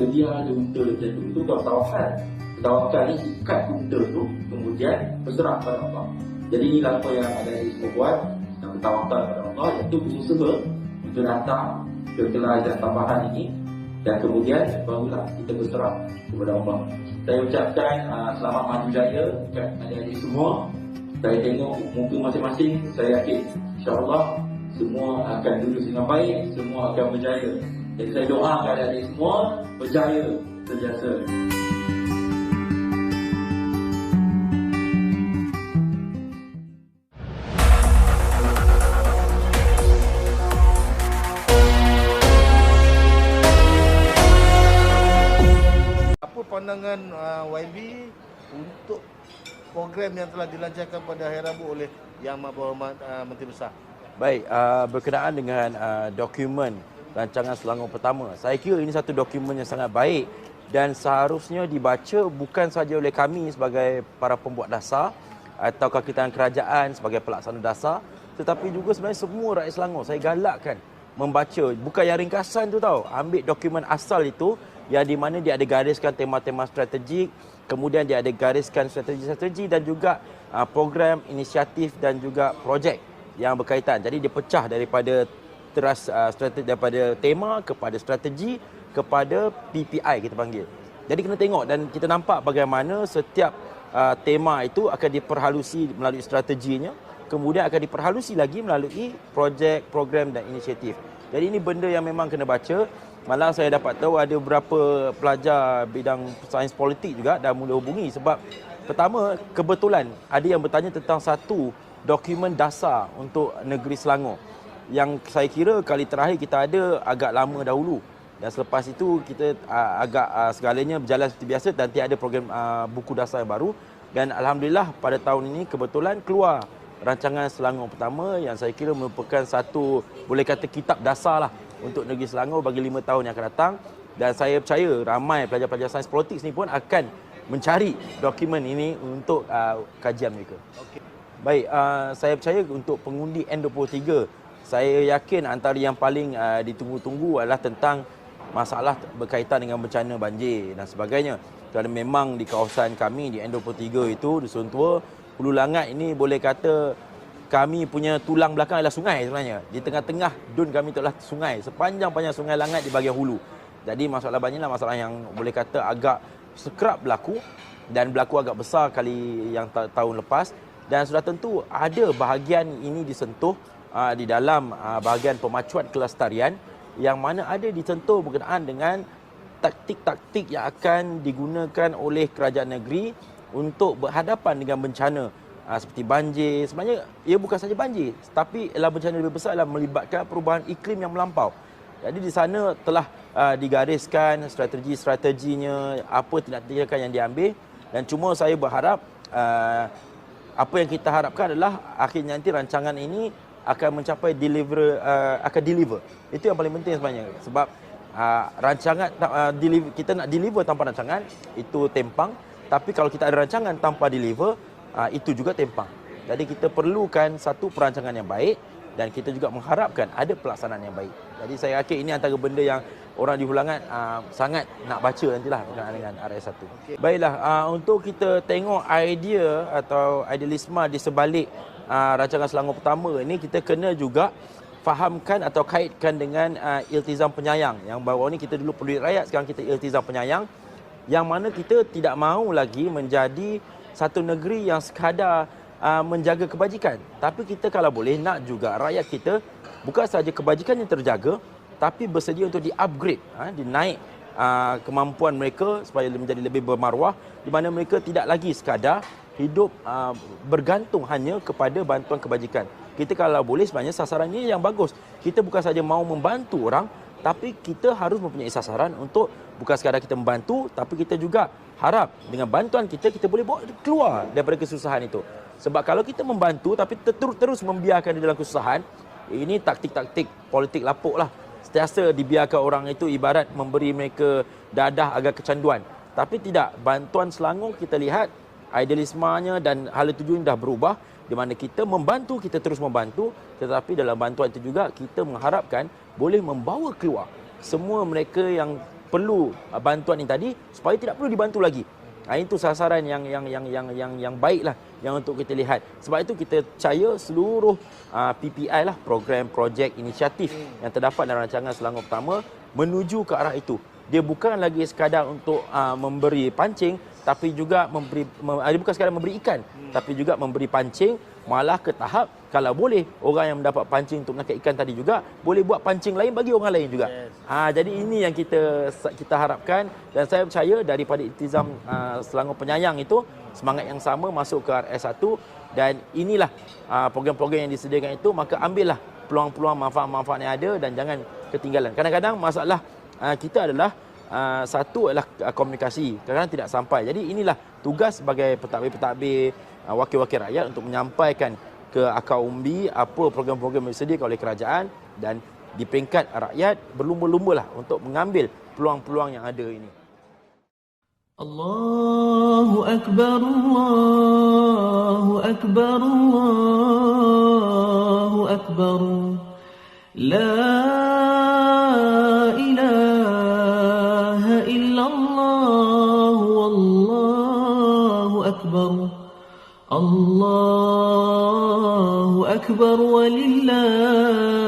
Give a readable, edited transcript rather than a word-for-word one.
dia ada unta macam tu kau tawakal. Tawakal ni ikat unta tu, kemudian berserah pada Allah. Jadi inilah apa yang ada di semua buat, yang bertawakal pada Allah, iaitu berusaha untuk datang ke kelas tambahan ini, dan kemudian barulah kita berserah kepada Allah. Saya ucapkan selamat maju jaya dekat adik-adik semua. Saya tengok muka masing-masing, saya yakin insya-Allah semua akan lulus dengan baik, semua akan berjaya. Jadi saya doakan adik-adik semua berjaya sentiasa. Apa pandangan YB untuk program yang telah dilancarkan pada hari Rabu oleh Yang Berhormat Menteri Besar? Baik, berkenaan dengan dokumen rancangan Selangor pertama, saya kira ini satu dokumen yang sangat baik dan seharusnya dibaca bukan sahaja oleh kami sebagai para pembuat dasar atau Kekitaan Kerajaan sebagai pelaksana dasar, tetapi juga sebenarnya semua rakyat Selangor. Saya galakkan membaca, bukan yang ringkasan tu tahu, ambil dokumen asal itu yang di mana dia ada gariskan tema-tema strategik, kemudian dia ada gariskan strategi-strategi dan juga program, inisiatif dan juga projek yang berkaitan. Jadi dia pecah daripada strategi, daripada tema kepada strategi kepada PPI kita panggil. Jadi kena tengok dan kita nampak bagaimana setiap tema itu akan diperhalusi melalui strateginya, kemudian akan diperhalusi lagi melalui projek, program dan inisiatif. Jadi ini benda yang memang kena baca. Malah saya dapat tahu ada beberapa pelajar bidang sains politik juga dah mula hubungi sebab pertama kebetulan ada yang bertanya tentang satu dokumen dasar untuk negeri Selangor yang saya kira kali terakhir kita ada agak lama dahulu, dan selepas itu kita agak segalanya berjalan seperti biasa dan tiada program buku dasar yang baru. Dan alhamdulillah pada tahun ini kebetulan keluar rancangan Selangor pertama yang saya kira merupakan satu, boleh kata, kitab dasar lah untuk negeri Selangor bagi 5 tahun yang akan datang. Dan saya percaya ramai pelajar-pelajar sains politik ni pun akan mencari dokumen ini untuk kajian mereka. Okay. Baik, saya percaya untuk pengundi N23, saya yakin antara yang paling ditunggu-tunggu adalah tentang masalah berkaitan dengan bencana banjir dan sebagainya. Kerana memang di kawasan kami di N23 itu, Dusun Tua, Hulu Langat ini boleh kata kami punya tulang belakang adalah sungai sebenarnya. Di tengah-tengah dun kami itu adalah sungai. Sepanjang-panjang Sungai Langat di bahagian hulu. Jadi masalah banjir lah masalah yang boleh kata agak sekerap berlaku dan berlaku agak besar kali yang tahun lepas. Dan sudah tentu ada bahagian ini disentuh di dalam bahagian pemacuan kelestarian yang mana ada disentuh berkenaan dengan taktik-taktik yang akan digunakan oleh kerajaan negeri untuk berhadapan dengan bencana seperti banjir. Sebenarnya ia bukan saja banjir, tapi ialah bencana lebih besar adalah melibatkan perubahan iklim yang melampau. Jadi di sana telah digariskan strategi-strateginya, apa tindakan yang diambil, dan cuma saya berharap apa yang kita harapkan adalah akhirnya nanti rancangan ini akan mencapai akan deliver. Itu yang paling penting sebenarnya. Sebab rancangan kita nak deliver tanpa rancangan itu tempang, tapi kalau kita ada rancangan tanpa deliver itu juga tempang. Jadi kita perlukan satu perancangan yang baik dan kita juga mengharapkan ada pelaksanaan yang baik. Jadi saya yakin ini antara benda yang orang di Hulangat sangat nak baca nantilah berkenaan dengan RS1. Okay. Baiklah, untuk kita tengok idea atau idealisme di sebalik rancangan Selangor pertama ini, kita kena juga fahamkan atau kaitkan dengan iltizam penyayang. Yang baru ni kita dulu peduli rakyat, sekarang kita iltizam penyayang. Yang mana kita tidak mahu lagi menjadi satu negeri yang sekadar menjaga kebajikan. Tapi kita kalau boleh nak juga rakyat kita bukan sahaja kebajikan yang terjaga, tapi bersedia untuk di-upgrade, dinaik kemampuan mereka supaya menjadi lebih bermaruah, di mana mereka tidak lagi sekadar hidup bergantung hanya kepada bantuan kebajikan. Kita kalau boleh sebenarnya sasaran ini yang bagus. Kita bukan saja mahu membantu orang, tapi kita harus mempunyai sasaran untuk bukan sekadar kita membantu, tapi kita juga harap dengan bantuan kita boleh bawa keluar daripada kesusahan itu. Sebab kalau kita membantu tapi terus membiarkan di dalam kesusahan, ini taktik-taktik politik lapuk lah. Sentiasa dibiarkan orang itu ibarat memberi mereka dadah agar kecanduan. Tapi tidak, bantuan Selangor kita lihat idealismenya dan hala tujuan dah berubah, di mana kita membantu, kita terus membantu, tetapi dalam bantuan itu juga kita mengharapkan boleh membawa keluar semua mereka yang perlu bantuan ini tadi supaya tidak perlu dibantu lagi. Itu sasaran yang baiklah yang untuk kita lihat. Sebab itu kita percaya seluruh PPI lah, program, projek, inisiatif yang terdapat dalam rancangan Selangor Pertama menuju ke arah itu. Dia bukan lagi sekadar untuk memberi pancing, tapi juga bukan sekadar memberi ikan, tapi juga memberi pancing, malah ke tahap kalau boleh orang yang mendapat pancing untuk menangkap ikan tadi juga boleh buat pancing lain bagi orang lain juga. Jadi ini yang kita harapkan, dan saya percaya daripada Iltizam Selangor Penyayang itu semangat yang sama masuk ke RS1, dan inilah program-program yang disediakan itu, maka ambillah peluang-peluang manfaat-manfaat yang ada dan jangan ketinggalan. Kadang-kadang masalah kita adalah satu adalah komunikasi, kadang-kadang tidak sampai. Jadi inilah tugas sebagai pentadbir-pentadbir, wakil-wakil rakyat untuk menyampaikan ke akar umbi apa program-program yang disediakan oleh kerajaan, dan di peringkat rakyat berlumba-lumbalah untuk mengambil peluang-peluang yang ada ini. Allahu Akbar, Allahu Akbar, Allahu Akbar. La ilaha illallah, wallahu akbar. Allahu Akbar, walillahi